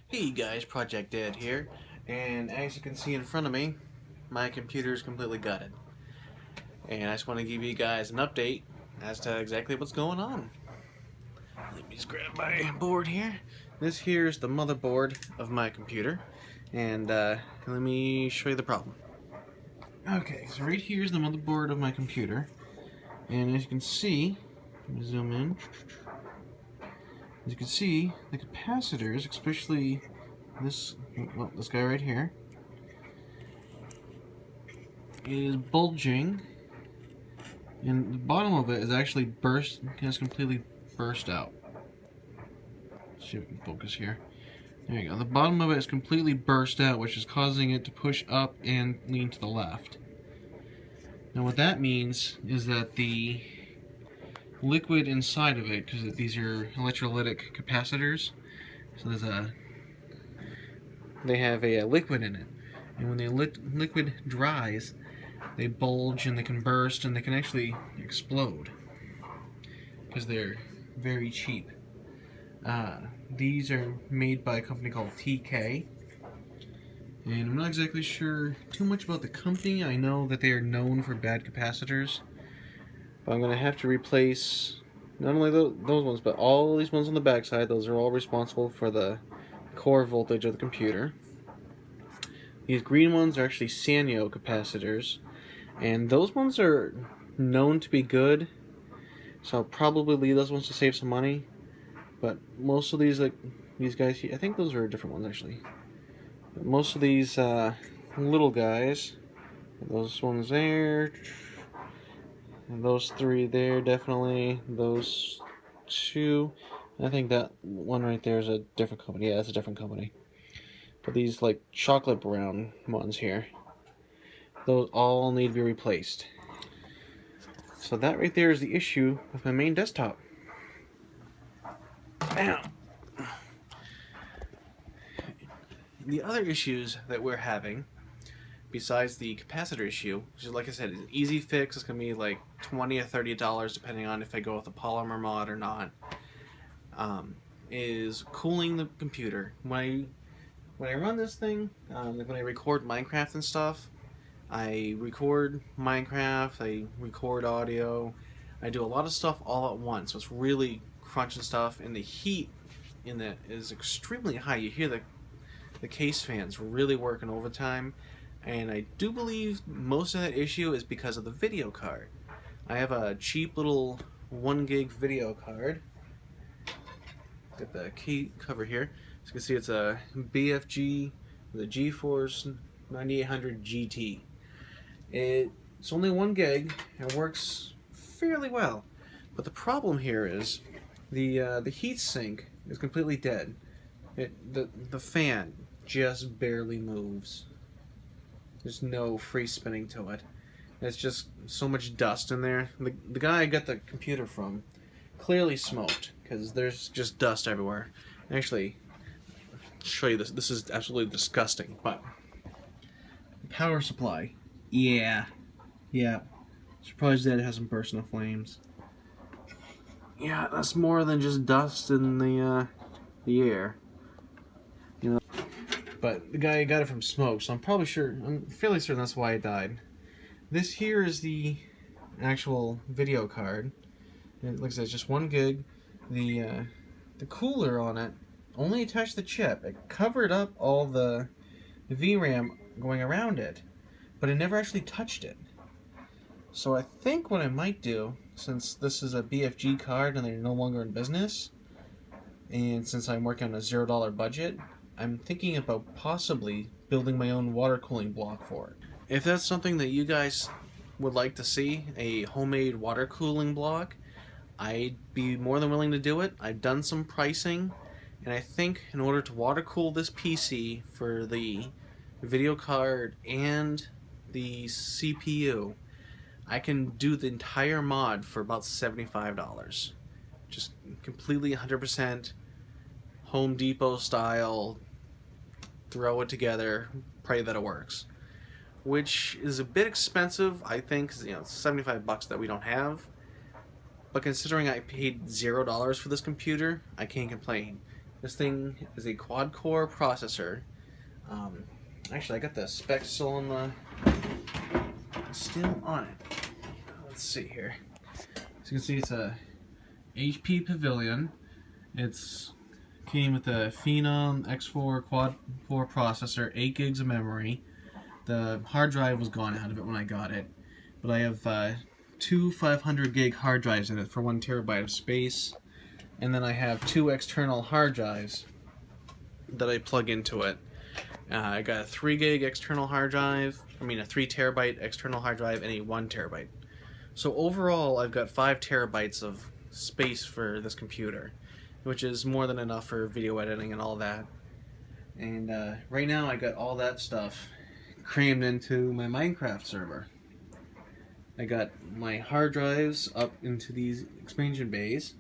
Hey guys, Project Ed here, and as you can see in front of me, my computer is completely gutted. And I just want to give you guys an update as to exactly what's going on. Let me just grab my board here. This here is the motherboard of my computer, and let me show you the problem. Okay, so right here is the motherboard of my computer, and as you can see, let me zoom in. As you can see, the capacitors, especially this guy right here, is bulging, and the bottom of it is actually completely burst out. Let's see if we can focus here. There you go. The bottom of it is completely burst out, which is causing it to push up and lean to the left. Now what that means is that the liquid inside of it, because these are electrolytic capacitors, so they have a liquid in it, and when the liquid dries, they bulge and they can burst and they can actually explode because they're very cheap. These are made by a company called TK, and I'm not exactly sure too much about the company. I know that they are known for bad capacitors, but I'm going to have to replace not only those ones, but all these ones on the backside. Those are all responsible for the core voltage of the computer. These green ones are actually Sanyo capacitors, and those ones are known to be good, so I'll probably leave those ones to save some money. But most of these, like these guys here, I think those are different ones actually. But most of these little guys, those ones there, and those three there definitely, those two, I think that one right there is a different company. Yeah, that's a different company. But these like chocolate brown ones here, those all need to be replaced. So that right there is the issue with my main desktop. Now, the other issues that we're having, besides the capacitor issue, which is, like I said, is an easy fix. It's going to be like $20 or $30 depending on if I go with a polymer mod or not, is cooling the computer. When I run this thing, when I record Minecraft and stuff, I record Minecraft, I record audio, I do a lot of stuff all at once, so it's really crunching stuff, and the heat in it is extremely high. You hear the case fans really working overtime, and I do believe most of that issue is because of the video card. I have a cheap little 1 gig video card. Got the key cover here. As you can see, it's a BFG, the GeForce 9800 GT. It's only 1 gig and works fairly well, but the problem here is the heat sink is completely dead. The fan just barely moves. There's no free spinning to it. It's just so much dust in there. The guy I got the computer from clearly smoked, because there's just dust everywhere. Actually, I'll show you this. This is absolutely disgusting. But the power supply, yeah. Surprised that it hasn't burst into flames. Yeah, that's more than just dust in the air. You know. But the guy got it from smoke, so I'm fairly certain that's why it died. This here is the actual video card. And like I said, it's just 1 gig. The cooler on it only attached the chip. It covered up all the VRAM going around it, but it never actually touched it. So I think what I might do, since this is a BFG card and they're no longer in business, and since I'm working on a $0 budget, I'm thinking about possibly building my own water cooling block for it. If that's something that you guys would like to see, a homemade water cooling block, I'd be more than willing to do it. I've done some pricing, and I think in order to water cool this PC for the video card and the CPU, I can do the entire mod for about $75. Just completely 100% Home Depot style, throw it together, pray that it works. Which is a bit expensive, I think, 'cause, it's 75 bucks that we don't have. But considering I paid $0 for this computer, I can't complain. This thing is a quad-core processor. Actually, I got the specs still on it. Let's see here. As you can see, it's a HP Pavilion. It's came with a Phenom X4 quad-core processor, 8 gigs of memory. The hard drive was gone out of it when I got it, but I have two 500 gig hard drives in it for 1 terabyte of space, and then I have 2 external hard drives that I plug into it. I got a 3 gig external hard drive, a 3 terabyte external hard drive, and a 1 terabyte. So overall, I've got 5 terabytes of space for this computer, which is more than enough for video editing and all that. And right now I got all that stuff crammed into my Minecraft server. I got my hard drives up into these expansion bays,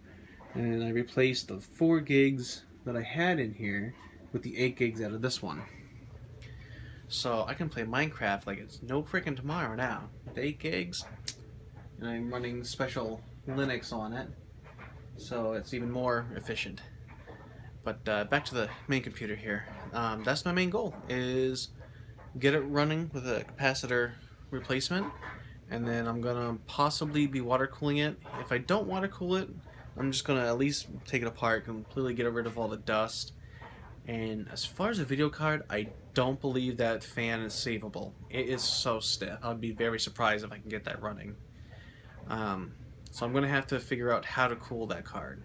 and I replaced the 4 gigs that I had in here with the 8 gigs out of this one. So I can play Minecraft like it's no freaking tomorrow now. With 8 gigs, and I'm running special Linux on it, so it's even more efficient. But back to the main computer here. That's my main goal, is get it running with a capacitor replacement, and then I'm gonna possibly be water cooling it. If I don't water cool it, I'm just gonna at least take it apart, completely get rid of all the dust. And as far as a video card, I don't believe that fan is savable. It is so stiff. I'd be very surprised if I can get that running. So I'm gonna have to figure out how to cool that card.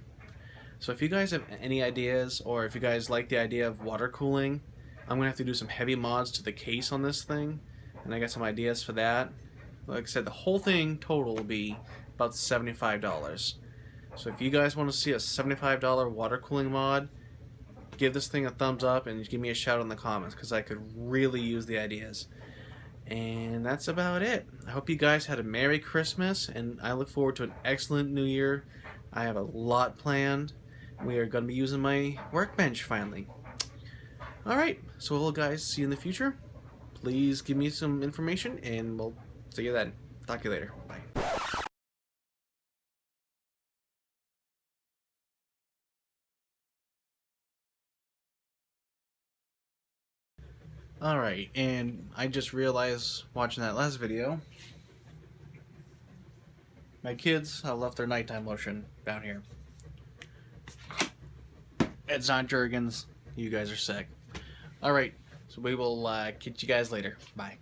So if you guys have any ideas, or if you guys like the idea of water cooling, I'm gonna have to do some heavy mods to the case on this thing, and I got some ideas for that. Like I said, the whole thing total will be about $75. So if you guys want to see a $75 water cooling mod, give this thing a thumbs up and give me a shout in the comments, because I could really use the ideas. And that's about it. I hope you guys had a Merry Christmas, and I look forward to an excellent New Year. I have a lot planned. We are going to be using my workbench finally. Alright, so well guys, see you in the future. Please give me some information, and we'll see you then. Talk to you later. Bye. Alright, and I just realized watching that last video, my kids have left their nighttime lotion down here. It's not Jergens. You guys are sick. Alright, so we will catch you guys later. Bye.